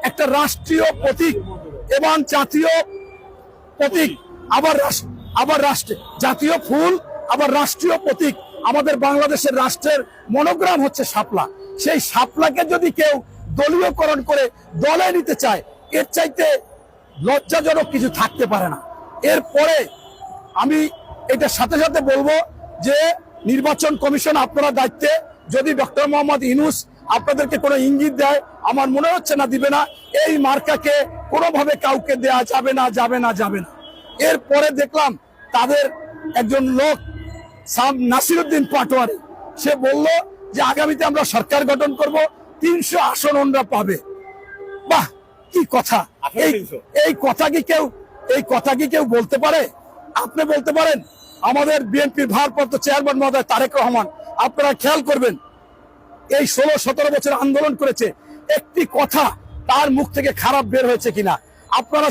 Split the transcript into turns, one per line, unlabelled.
একটা রাষ্ট্রীয় প্রতীক এবং জাতীয় প্রতীক, আবার রাষ্ট্রে জাতীয় ফুল, আবার রাষ্ট্রীয় প্রতীক। আমাদের বাংলাদেশের রাষ্ট্রের মনোগ্রাম হচ্ছে শাপলা। সেই শাপলাকে যদি কেউ দলীয়করণ করে দলে নিতে চায়, এর চাইতে লজ্জাজনক কিছু থাকতে পারে না। এরপরে আমি এটার সাথে সাথে বলবো যে নির্বাচন কমিশন আপনারা দায়িত্বে, যদি ডক্টর মোহাম্মদ ইউনূস আপনাদেরকে কোনো ইঙ্গিত দেয়, আমার মনে হচ্ছে না দিবে না, এই মার্কাকে কোনোভাবে কাউকে দেয়া যাবে না, যাবে না, যাবে না। এরপরে দেখলাম তাদের একজন লোক নাসিরউদ্দিন পাটোয়ারি, সে বলল যে আগামীতে আমরা সরকার গঠন করব, 300 আসন ওনরা পাবে। বাহ, কি কথা! এই কথা কি কেউ বলতে পারে? আপনি বলতে পারেন? আমাদের বিএনপির ভারপ্রাপ্ত চেয়ারম্যান মহোদয় তারেক রহমান, আপনারা খেয়াল করবেন, এই 16-17 বছর আন্দোলন করেছে, একটি কথা তার মুখ থেকে খারাপ বের হয়েছে কিনা আপনারা